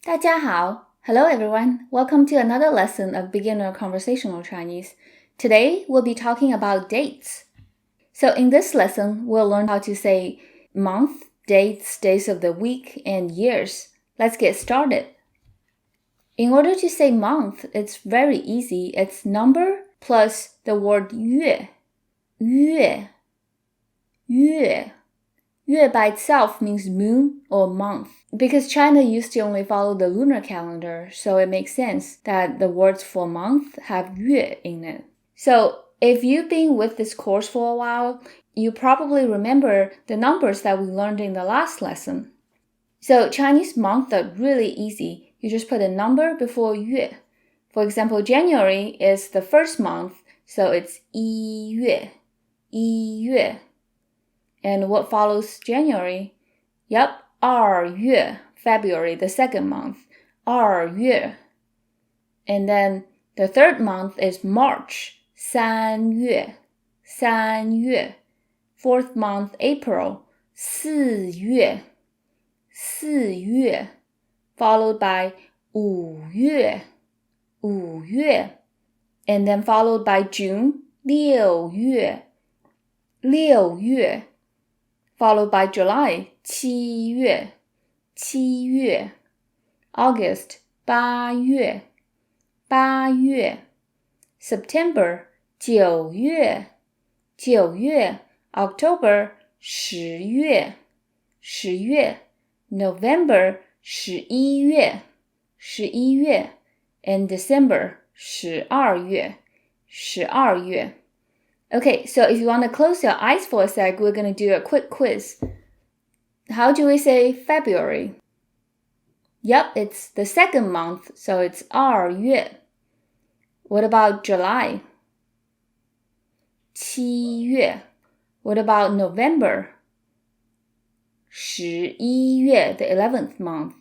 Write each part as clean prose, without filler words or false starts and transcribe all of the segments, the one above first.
大家好. Hello everyone. Welcome to another lesson of beginner conversational Chinese. Today we'll be talking about dates. So in this lesson, we'll learn how to say month, dates, days of the week, and years. Let's get started. In order to say month, it's very easy. It's number plus the word 月. 月by itself means moon or month. Because China used to only follow the lunar calendar, so it makes sense that the words for month have 月 in it. So if you've been with this course for a while, you probably remember the numbers that we learned in the last lesson. So Chinese months are really easy. You just put a number before 月. For example, January is the first month, so it's 一月. And what follows January? Yep, 二月, February, the second month. 二月. And then the third month is March. 三月. Fourth month, April. 四月. Followed by 五月. And then followed by June. 六月. Followed by July, 七月. August, 八月. September, 九月. October, 十月. November, 十一月. And December, 十二月. Okay, so if you want to close your eyes for a sec, we're going to do a quick quiz. How do we say February? Yep, it's the second month, so it's 二月. What about July? 七月. What about November? 十一月, the 11th month.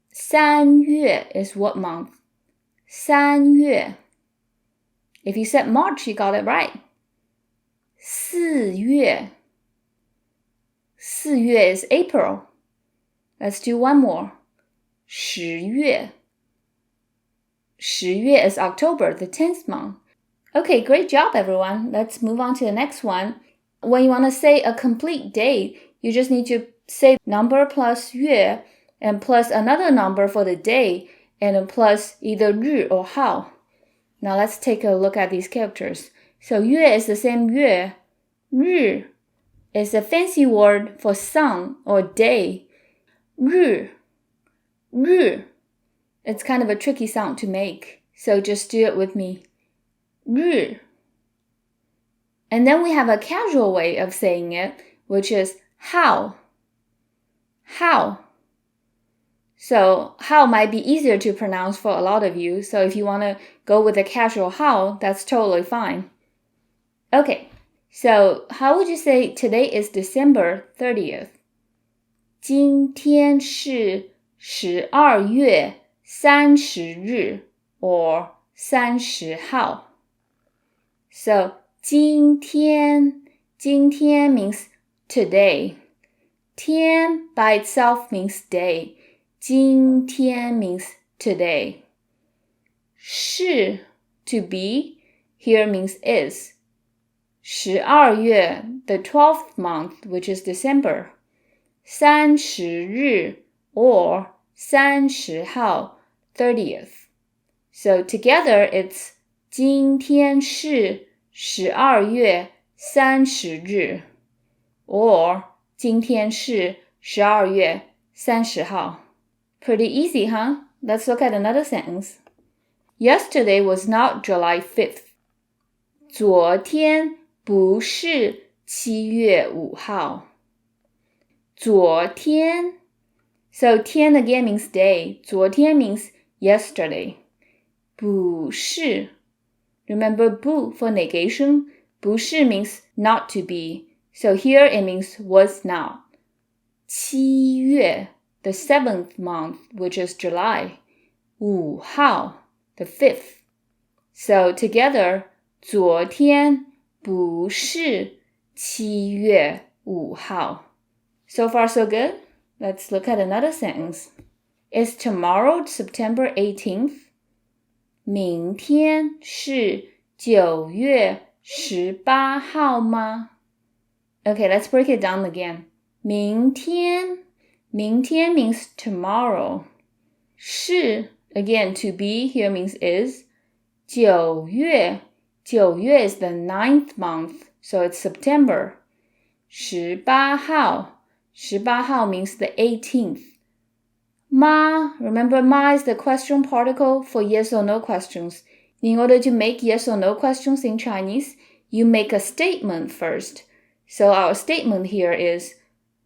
三月 is what month? 三月. If you said March, you got it right. 四月 is April. Let's do one more. 十月 is October, the 10th month. Okay, great job, everyone. Let's move on to the next one. When you want to say a complete date, you just need to say number plus 月 and plus another number for the day and plus either 日 or 号. Now let's take a look at these characters. So 月 is the same 月. 日 is a fancy word for sun or day. 日. It's kind of a tricky sound to make, so just do it with me. 日. And then we have a casual way of saying it, which is how. So how might be easier to pronounce for a lot of you, so if you want to go with a casual how, that's totally fine. Okay, so how would you say today is December 30th? 今天是12月30日 or 30号. So 今天 means today. 天 by itself means day. 今天 means today. 是 to be here means is. 12月 the 12th month, which is December. 30日 or 30号 30th. So together it's 今天是12月30日 or 今天是12月30号. Pretty easy, huh? Let's look at another sentence. Yesterday was not July 5th. 昨天不是7月5号. 昨天. So 天 again means day. 昨天 means yesterday. 不是. Remember 不 for negation. 不是 means not to be. So here it means was not. 7月 the 7th month, which is July. 5号 the 5th. So together, 昨天不是7月5号. So far so good? Let's look at another sentence. Is tomorrow September 18th? 明天是9月18号吗？ Okay, let's break it down again. 明天means tomorrow. 是 again, to be here means is. 9月is the 9th month, so it's September. 18号means the 18th. Ma, remember ma is the question particle for yes or no questions. In order to make yes or no questions in Chinese, you make a statement first. So our statement here is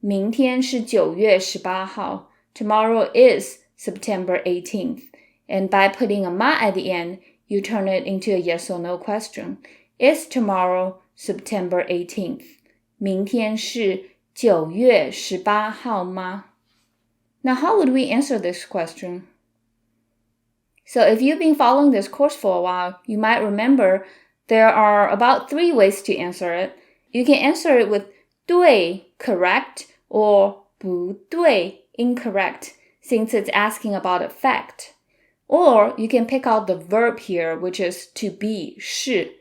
明天是9月18号. Tomorrow is September 18th. And by putting a ma at the end, you turn it into a yes or no question. Is tomorrow September 18th? 明天是9月18号吗? Now, how would we answer this question? So if you've been following this course for a while, you might remember there are about 3 ways to answer it. You can answer it with 对, correct, or 不对, incorrect, since it's asking about a fact. Or you can pick out the verb here, which is to be, 是.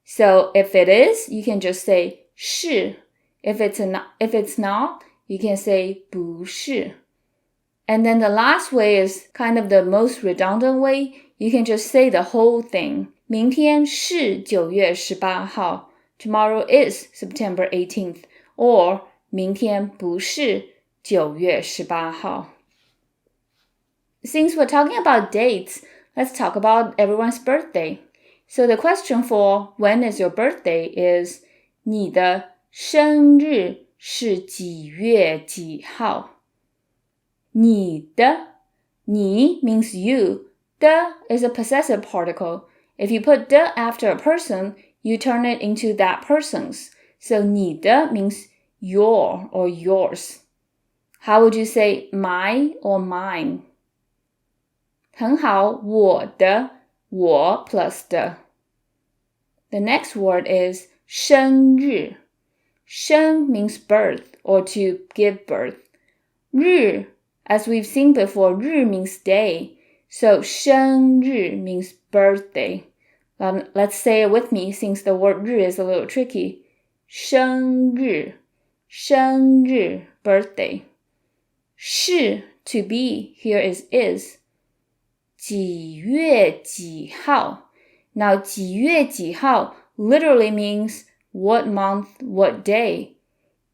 So if it is, you can just say 是. If it's not, you can say 不是. And then the last way is kind of the most redundant way. You can just say the whole thing. 明天是9月18号. Tomorrow is September 18th. Or 明天不是9月18号. Since we're talking about dates, let's talk about everyone's birthday. So the question for when is your birthday is 你的生日是几月几号? 你的, 你 means you. 的 is a possessive particle. If you put 的 after a person, you turn it into that person's. So 你的 means your or yours. How would you say my or mine? 很好，我的，我 plus 的. The next word is 生日. 生 means birth or to give birth. 日, as we've seen before, 日 means day. So 生日 means birthday. Let's say it with me since the word 日 is a little tricky. 生日, 生日, birthday. 是, to be, here is. 几月几号? Now, 几月几号 literally means what month, what day.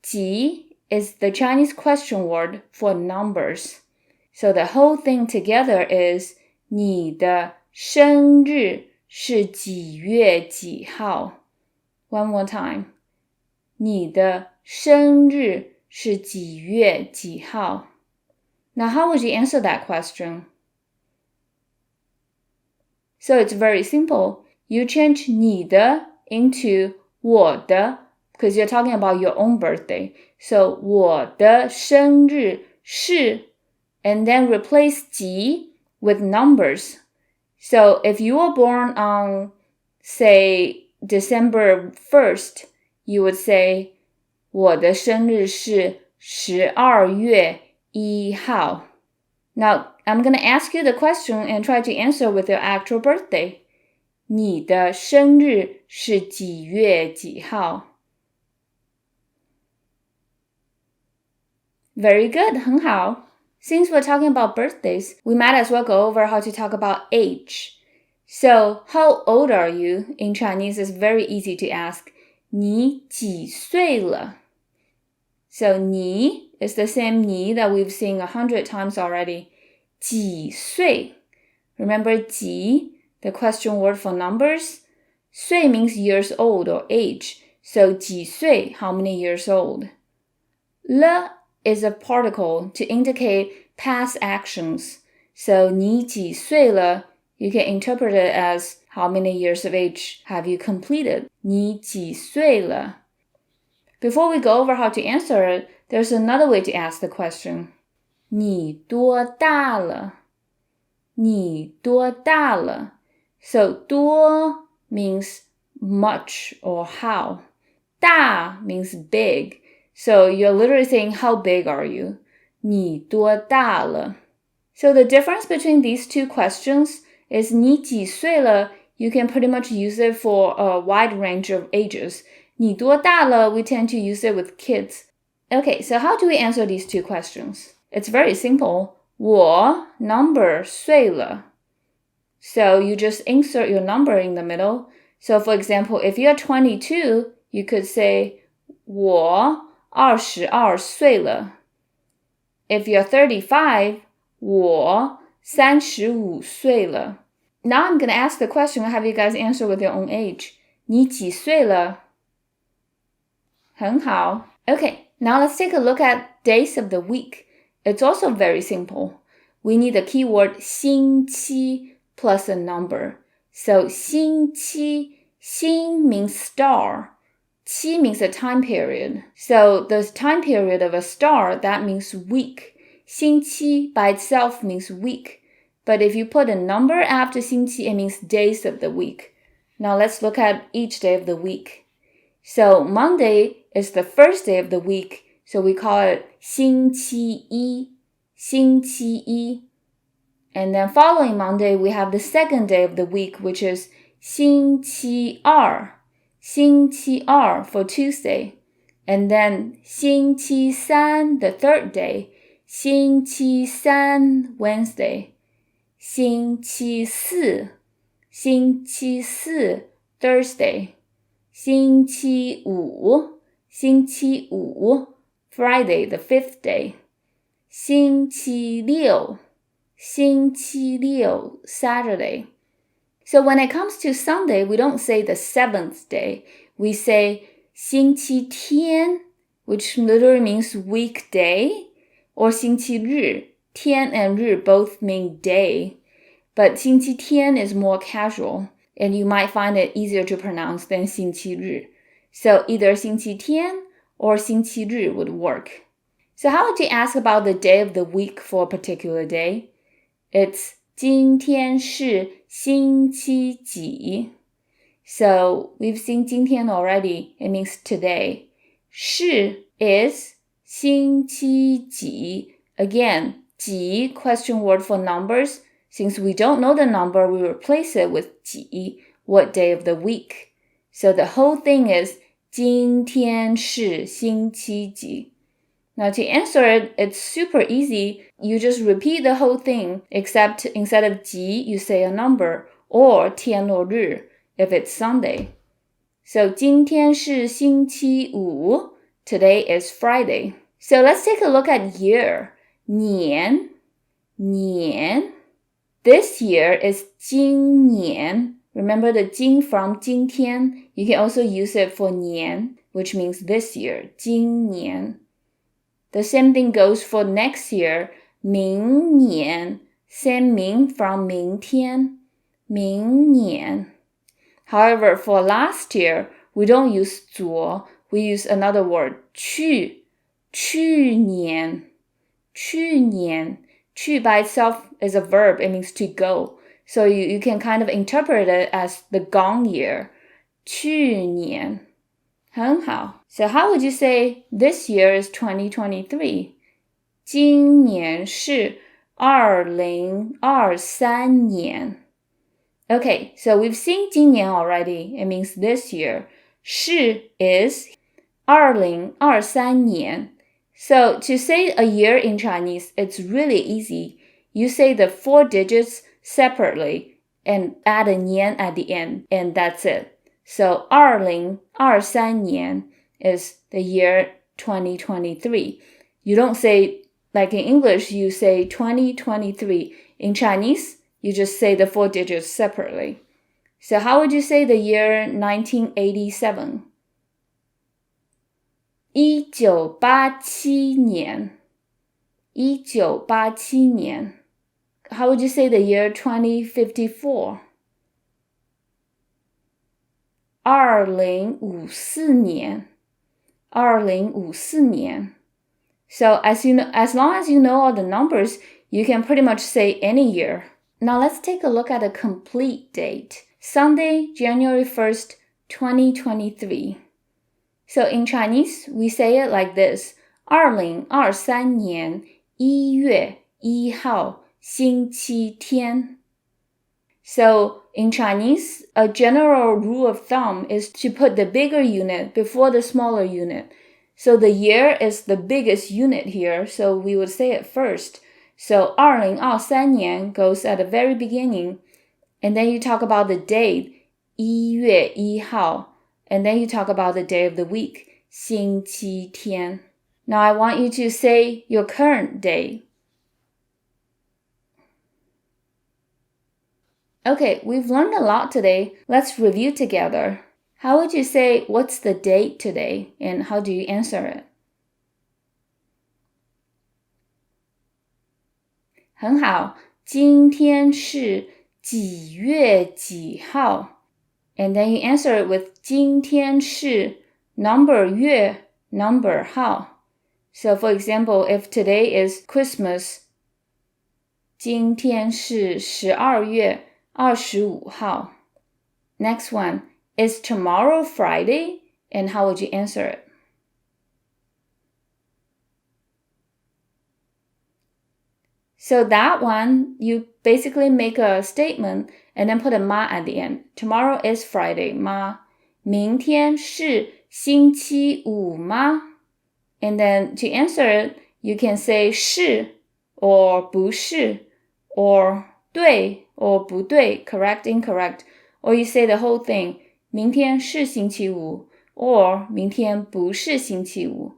几 is the Chinese question word for numbers. So the whole thing together is 你的生日是几月几号? One more time. 你的生日是几月几号? Now, how would you answer that question? So it's very simple. You change 你的 into 我的 because you're talking about your own birthday. So 我的生日是 and then replace 几 with numbers. So if you were born on, say, December 1st, you would say 我的生日是12月1号. Now, I'm going to ask you the question and try to answer with your actual birthday. 你的生日是几月几号? Very good, 很好. Since we're talking about birthdays, we might as well go over how to talk about age. So, how old are you? In Chinese, is very easy to ask. 你几岁了? So, 你 is the same 你 that we've seen 100 times already. 几岁? Remember 几, the question word for numbers? 岁 means years old or age. So 几岁, how many years old? 了 is a particle to indicate past actions. So 你几岁了, you can interpret it as how many years of age have you completed? 你几岁了? Before we go over how to answer it, there's another way to ask the question. 你多大了? 你多大了? So 多 means much or how. 大 means big. So you're literally saying how big are you? 你多大了? So the difference between these two questions is 你几岁了 you can pretty much use it for a wide range of ages. 你多大了 we tend to use it with kids. Okay, so how do we answer these two questions? It's very simple. 我 number 岁了. So you just insert your number in the middle. So for example, if you're 22, you could say 我22岁了. If you're 35, 我35岁了. Now I'm going to ask the question and have you guys answer with your own age. 你几岁了? 很好. Okay, now let's take a look at days of the week. It's also very simple. We need the keyword 星期 plus a number. So 星期, 星 means star. 期 means a time period. So the time period of a star, that means week. 星期 by itself means week. But if you put a number after 星期, it means days of the week. Now let's look at each day of the week. So Monday is the first day of the week. So we call it 星期一. 星期一. And then following Monday, we have the second day of the week, which is 星期二. 星期二 for Tuesday. And then 星期三, the third day. 星期三 Wednesday. 星期四 Thursday. 星期五 Friday, the fifth day. 星期六 Saturday. So when it comes to Sunday, we don't say the seventh day. We say 星期天, which literally means weekday, or 星期日. 天 and 日 both mean day. But 星期天 is more casual, and you might find it easier to pronounce than 星期日. So either 星期天 or 星期日 would work. So how would you ask about the day of the week for a particular day? It's 今天是星期几? So we've seen 今天 already. It means today. 是 is 星期几. Again, 几 question word for numbers. Since we don't know the number, we replace it with 几, what day of the week. So the whole thing is 今天是星期几. Now to answer it, it's super easy. You just repeat the whole thing, except instead of 几, you say a number, or 天 or 日, if it's Sunday. So 今天是星期五, today is Friday. So let's take a look at year. 年 This year is 今年. Remember the 今 from 今天? You can also use it for 年, which means this year, 今年. The same thing goes for next year, 明年. Same 明 from 明天, 明年. However, for last year, we don't use 昨, we use another word, 去年. 去 by itself is a verb. It means to go. So you can kind of interpret it as the gone year. 去年. 很好. So how would you say this year is 2023? 今年是2023年. Okay, so we've seen 今年 already. It means this year. 是 is 2023年. So to say a year in Chinese, it's really easy. You say the 4 digits separately and add a 年 at the end, and that's it. So 2023年 is the year 2023. You don't say, like in English, you say 2023. In Chinese, you just say the 4 digits separately. So how would you say the year 1987? 1987年. 1987年. How would you say the year 2054? 2054年. 2054年. So as long as you know all the numbers, you can pretty much say any year. Now let's take a look at a complete date. Sunday, January 1st, 2023. So in Chinese, we say it like this. 2023年1月1号星期天。So in Chinese, a general rule of thumb is to put the bigger unit before the smaller unit. So the year is the biggest unit here, so we would say it first. So 2023年 goes at the very beginning, and then you talk about the date, 1月1号, and then you talk about the day of the week, 星期天. Now I want you to say your current day. Okay, we've learned a lot today. Let's review together. How would you say, what's the date today? And how do you answer it? 很好，今天是几月几号? And then you answer it with 今天是 number 月 number 号. So for example, if today is Christmas, 今天是12月25号. Next one, is tomorrow Friday? And how would you answer it? So that one, you basically make a statement and then put a 嘛 at the end. Tomorrow is Friday, 嘛。明天是星期五吗? And then to answer it, you can say 是 or 不是 or 对 or 不对, correct, incorrect. Or you say the whole thing, 明天是星期五 or 明天不是星期五.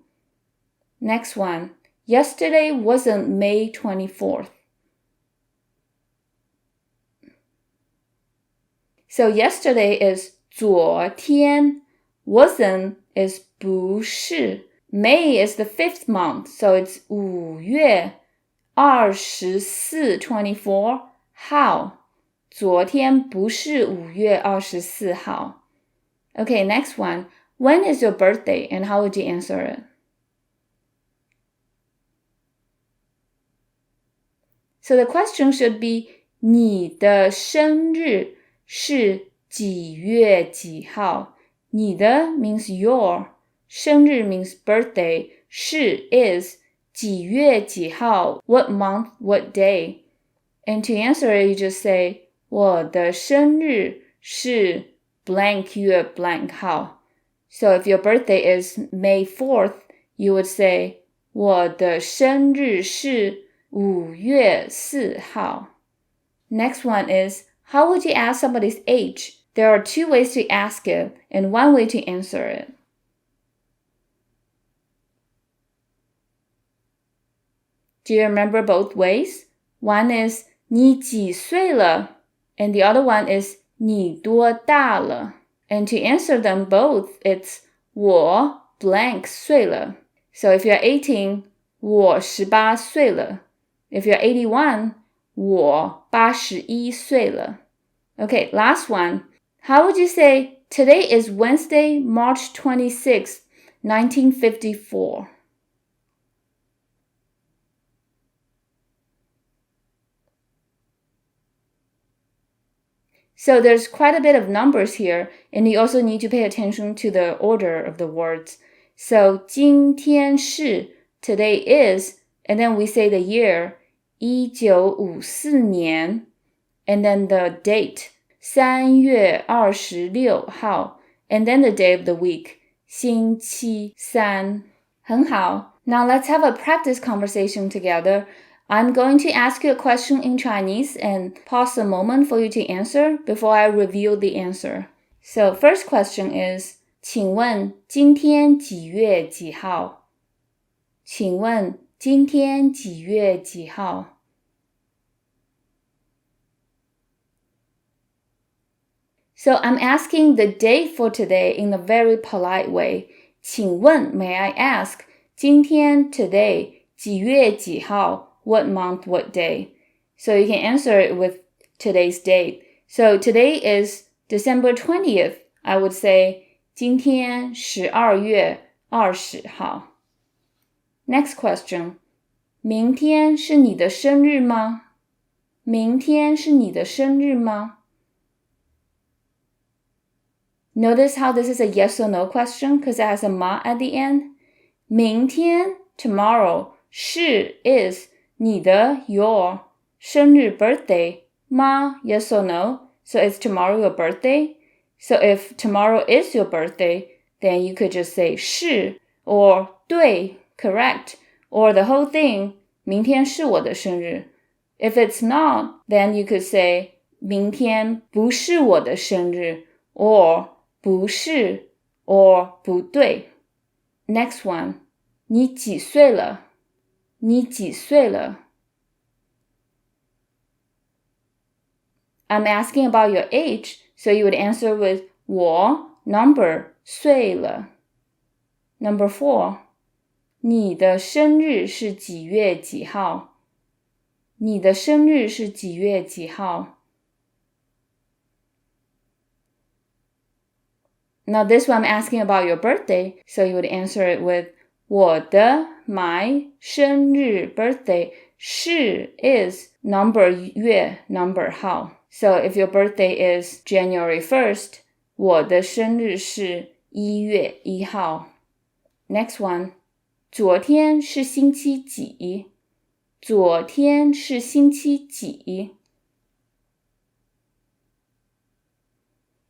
Next one, yesterday wasn't May 24th. So yesterday is 昨天, wasn't is 不是. May is the 5th month, so it's 5月24 24 号. 昨天不是5月24号. Okay, next one. When is your birthday and how would you answer it? So the question should be 你的生日是几月几号? 你的 means your. 生日 means birthday. 是 is 几月几号? What month, what day? And to answer it, you just say 我的生日是 blank 月 blank 号. So if your birthday is May 4th, you would say 我的生日是5月4号. Next one is, how would you ask somebody's age? There are 2 ways to ask it and 1 way to answer it. Do you remember both ways? One is 你几岁了? And the other one is 你多大了? And to answer them both, it's 我 blank 岁了. So if you're 18, 我18岁了. If you're 81, 我81岁了. Okay, last one. How would you say, today is Wednesday, March 26, 1954? So there's quite a bit of numbers here, and you also need to pay attention to the order of the words. So 今天是 today is, and then we say the year 1954年, and then the date 3月26号, and then the day of the week 星期三. 很好. Now let's have a practice conversation together. I'm going to ask you a question in Chinese and pause a moment for you to answer before I reveal the answer. So first question is, 请问今天几月几号? 请问今天几月几号? So I'm asking the date for today in a very polite way. 请问, may I ask, 今天 today 几月几号? What month, what day? So you can answer it with today's date. So today is December 20th. I would say 今天12月20号. Next question. 明天是你的生日吗? 明天是你的生日吗? Notice how this is a yes or no question because it has a 嘛 at the end. 明天 tomorrow. 是 is 你的 your. 生日 birthday 吗 Yes or no? So is tomorrow your birthday? So if tomorrow is your birthday, then you could just say 是 or 对 correct or the whole thing 明天是我的生日 If it's not, then you could say 明天不是我的生日 or 不是 or 不对 Next one 你几岁了你几岁了I'm asking about your age, so you would answer with 我 number 岁了 Number 4你的生日是几月几号你的生日是几月几号 Now this one I'm asking about your birthday, so you would answer it with 我的 my 生日 birthday 是 is number 月 number 号 So if your birthday is January 1st, 我的生日是1月1号 Next one, 昨天是星期几昨天是星期几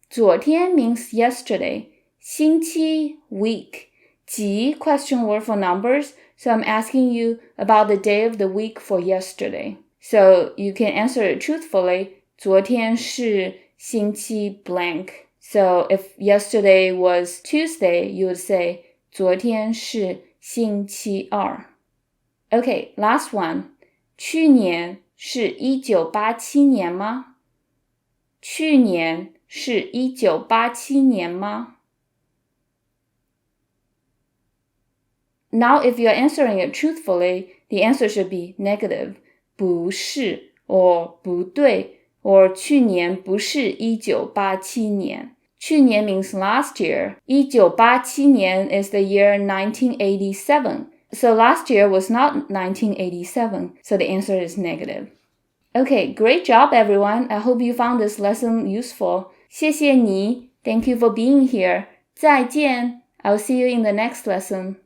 昨天 means yesterday, 星期 week, 几 question word for numbers, so I'm asking you about the day of the week for yesterday. So you can answer it truthfully, 昨天是星期 blank. So if yesterday was Tuesday, you would say 昨天是星期二 Okay, last one. 去年是1987年吗去年是1987年吗 Now if you're answering it truthfully, the answer should be negative. 不是 or 不对 or 去年不是1987年去年 means last year. 1987年 is the year 1987. So last year was not 1987, so the answer is negative. Okay, great job everyone. I hope you found this lesson useful. 谢谢你 Thank you for being here. 再见 I'll see you in the next lesson.